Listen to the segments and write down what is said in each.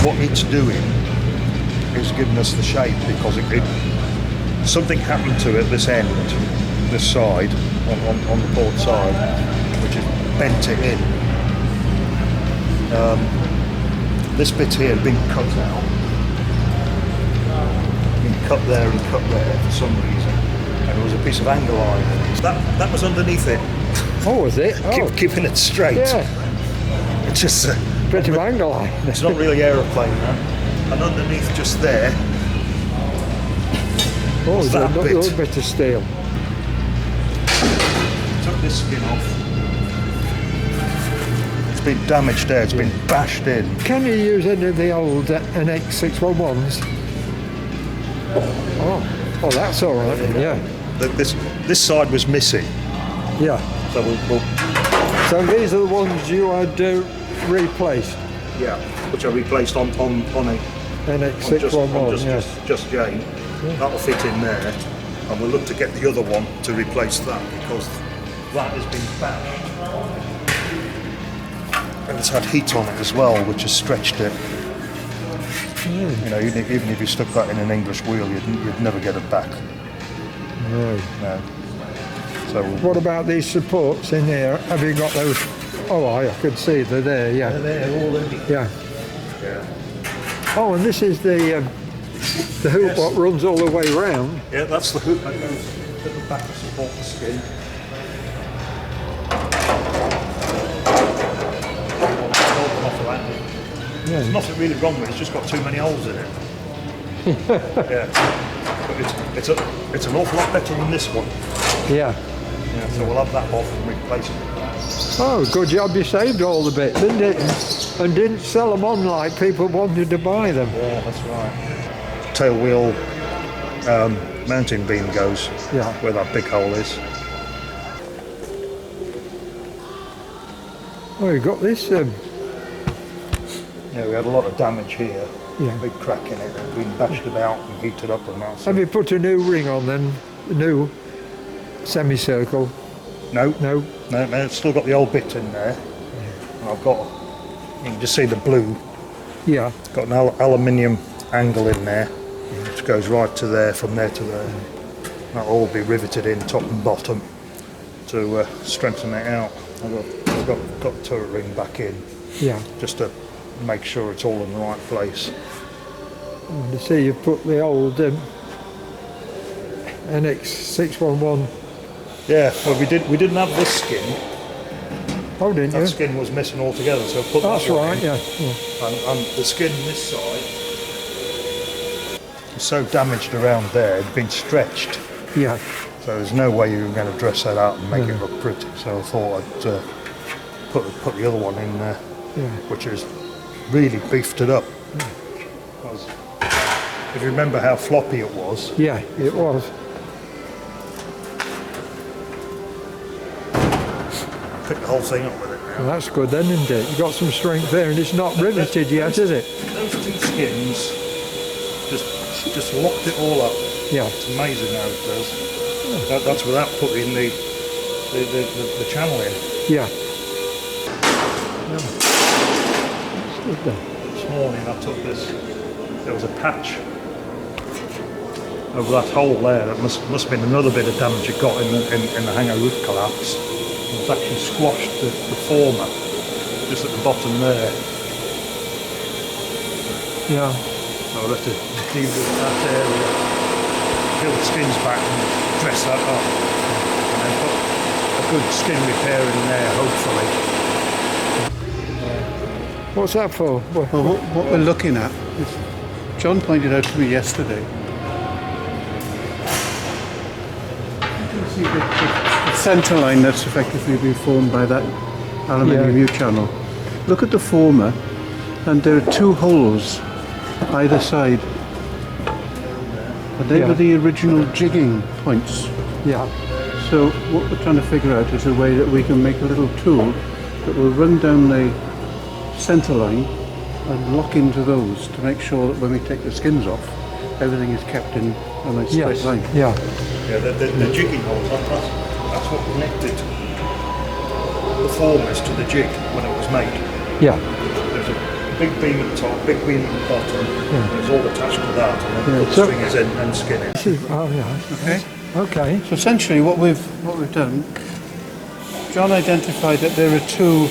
what it's doing is giving us the shape, because something happened to it this end, this side, on the port side, which has bent it in. This bit here had been cut out. Been cut there and cut there for some reason. And there was a piece of angle line. So that was underneath it. Oh, was it? Oh. Keeping it straight. Yeah. It's just Bit of angle line. It's not really aeroplane, that. And underneath just there. Oh, there's that a little bit of steel. Took this skin off. It's been damaged there, it's been bashed in. Can you use any of the old NX611s? Oh, that's all right. Yeah. This side was missing. Yeah. So So these are the ones you had replaced. Yeah, which I replaced on a NX611. Just Jane. Yeah. That'll fit in there, and we'll look to get the other one to replace that, because that has been bashed. And it's had heat on it as well, which has stretched it. You know, even if you stuck that in an English wheel, you'd never get it back. No. No. So what about these supports in here? Have you got those? Oh, I could see they're there. Yeah. They're there, all in. Yeah. Yeah. Oh, and this is the hoop, yes. What runs all the way round. Yeah, that's the hoop that goes at the back to support the skin. Yeah. There's nothing really wrong with it, it's just got too many holes in it. Yeah. But it's an awful lot better than this one. Yeah. Yeah, so we'll have that off and replace it. Oh, good job you saved all the bits, didn't it? And didn't sell them on like people wanted to buy them. Yeah, that's right. Tail wheel mounting beam goes where that big hole is. Oh, you got this. Yeah, we had a lot of damage here. Yeah. Big crack in it. It's been bashed about and heated up and that. Have you put a new ring on then? A new semicircle? No. No. No, it's still got the old bit in there. Yeah. And I've got, you can just see the blue. Yeah. Got an aluminium angle in there, which goes right to there, from there to there. That'll all be riveted in top and bottom to strengthen it out. I've got the turret ring back in. Yeah. Just to make sure it's all in the right place. And you see you've put the old NX611. Yeah, well we didn't have this skin. Oh, didn't you? That skin was missing altogether, so I put that's that one right, in. Yeah. And the skin this side was so damaged around there, it'd been stretched. Yeah. So there's no way you were going to dress that out and make it look pretty. So I thought I'd put the other one in there, which is really beefed it up. Because if you remember how floppy it was. Yeah, it was. Pick the whole thing up with it now. Well, that's good then, isn't it? You've got some strength there, and it's not riveted yet, is it? Those two skins just locked it all up. Yeah. It's amazing how it does. Yeah. That's without putting the channel in. Yeah. This morning I took this, there was a patch over that hole there. That must have been another bit of damage it got in the hangar roof collapse. It's actually squashed the former just at the bottom there. Yeah. So I'll have to deal with that area, peel the skins back and dress that up, and then put a good skin repair in there, hopefully. What's that for? Well, what we're looking at, John pointed out to me yesterday. You can see the centre line that's effectively been formed by that aluminium U-channel. Look at the former, and there are two holes either side. And they were the original jigging points. Yeah. So what we're trying to figure out is a way that we can make a little tool that will run down the centre line and lock into those to make sure that when we take the skins off, everything is kept in a nice straight line. Yeah. Yeah, the jigging holes, that's what connected the formers to the jig when it was made. Yeah. There's a big beam at the top, big beam at the bottom. And it's all attached to that, and then put the so- stringers in and skin it. Oh, yeah. Okay. Okay. So essentially what we've done, John identified that there are 2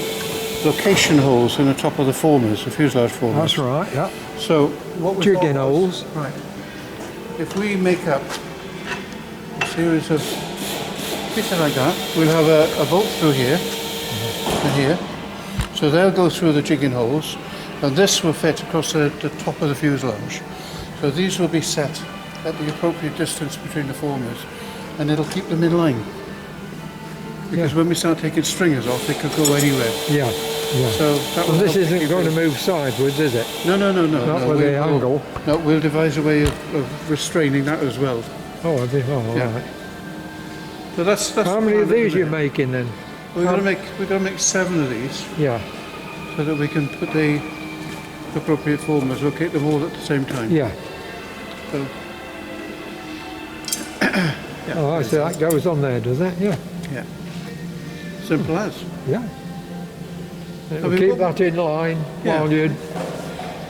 location holes in the top of the formers, the fuselage formers. That's right, yeah. So what we Jigging thought was- holes. Right. If we make up a series of pieces like that, we'll have a bolt through here and here. So they'll go through the jigging holes, and this will fit across the top of the fuselage. So these will be set at the appropriate distance between the formers, and it'll keep them in line. Because when we start taking stringers off, they could go anywhere. Yeah, yeah. So that Well, will this help isn't keep going to it- move sideways, is it? No. Not with the angle. No, we'll devise a way of restraining that as well. Oh, I think, oh, all Yeah. right. So that's How many of these you making then? We're going to make 7 of these, Yeah, so that we can put the appropriate formers, locate them all at the same time. yeah. So, Oh, I see, that goes on there, does it? Yeah, yeah. Simple as. yeah. It'll mean, keep what- that in line Yeah. while you...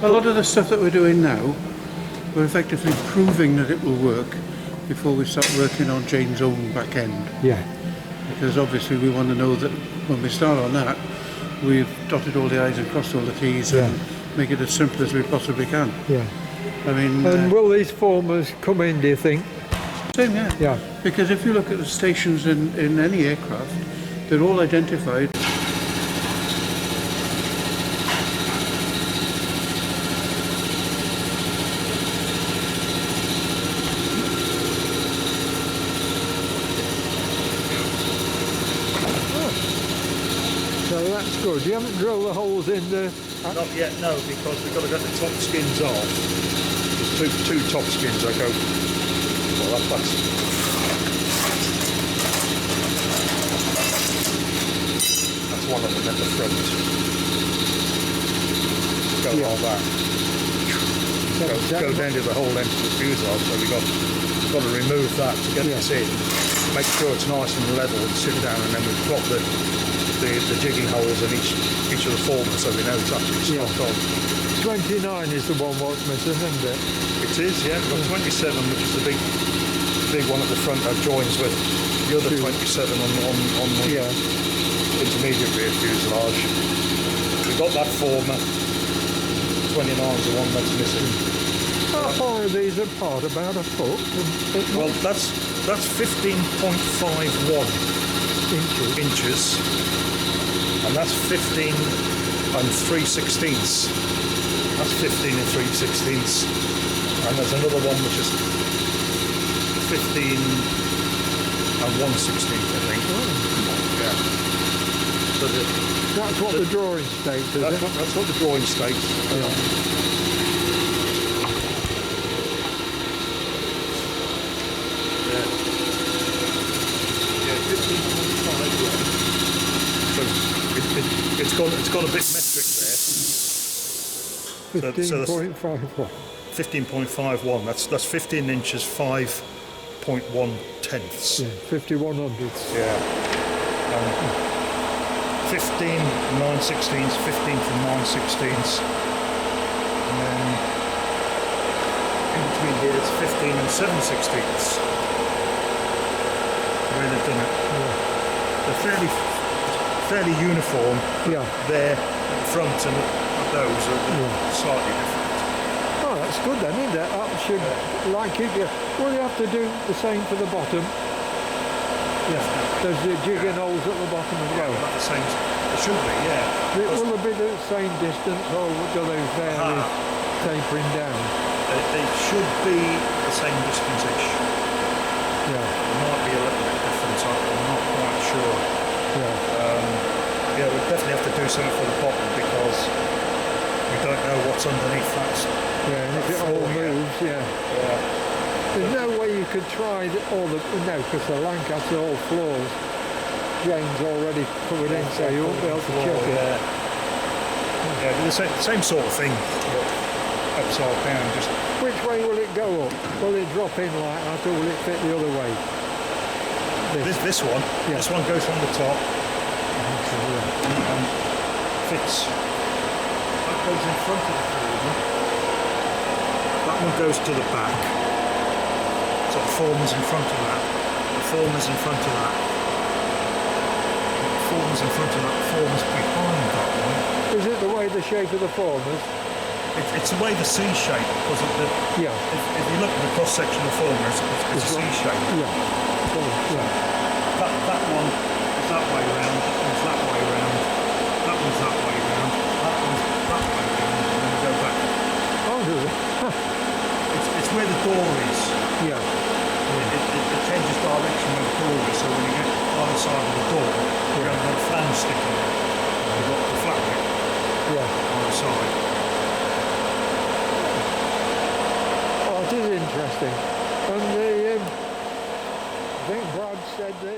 A lot of the stuff that we're doing now, we're effectively proving that it will work before we start working on Jane's own back end. Yeah, Because obviously we want to know that when we start on that, we've dotted all the I's and crossed all the T's and make it as simple as we possibly can. yeah. I mean, And will these formers come in, do you think? same, yeah. Yeah. Because if you look at the stations in any aircraft, they're all identified. So that's good. You haven't drilled the holes in the... Not yet, no, because we've got to get the top skins off. There's two top skins that go. Well, that's one of them at the front. Go all that. Go down to the whole length of the fuselage. So we've got to remove that to get this in. Make sure it's nice and level and sit down, and then we've got the jigging holes in each of the formers, so we know it's actually spot on. 29 is the one what's missing, isn't it? It is, yeah. We've got 27, which is the big one at the front that joins with the other 27 on the intermediate rear fuselage. We've got that former. 29 is the one that's missing. How far are these apart? About a foot? Well, that's 15.51 inches, and that's 15 and 3/16. That's 15 and 3/16, and there's another one which is 15 and 1/16, I think. Yeah. So that's what the drawing states, is it? that's what the drawing states. So it's got a bit metric there. 15.51. 15.51. That's 15 inches 5.1 tenths. Yeah, 51 hundredths. Yeah. 15 9/16, 15 from 9/16, and then in between here it's 15 and 7/16. The way they've done it. They're fairly uniform. Yeah. There at the front and those are slightly different. Oh, that's good then, isn't it? That should, like it, will you have to do the same for the bottom? Yeah. There's the jigging holes at the bottom as well. About the same. It should be, yeah. Will they be the same distance or do they vary tapering down? They should be the same distance-ish. Yeah. It might be a little bit different. I'm not quite sure. Yeah. Yeah, we'll definitely have to do something for the bottom because we don't know what's underneath that. Yeah, and if it all moves, yeah. There's no way you could try all the, no, because the Lancaster all floors, Jane's already covered in, so you won't be able to check it. Yeah, but the same sort of thing, but upside down. Just Which way will it go up? Will it drop in like that, or will it fit the other way? this one. Yeah. This one goes on the top and fits. goes in front of the former. That one goes to the back. So the former's in front of that. The former's in front of that. The former's in front of that. The former's behind that one. Is it the way the shape of the formers? It's the way the C shape, because Yeah. if you look at the cross section of the former, it's a C shape. Yeah. Yeah. That one is that way round, that one's that way round, that one's that way round, that one's that way round, and then we go back. Oh, does it? It's where the door is. Yeah. It changes direction where the door is, so when you get either side of the door, you have got a flange sticking out. You've got the flat bit Yeah. on the side. Oh, it is interesting. And I think Brad said the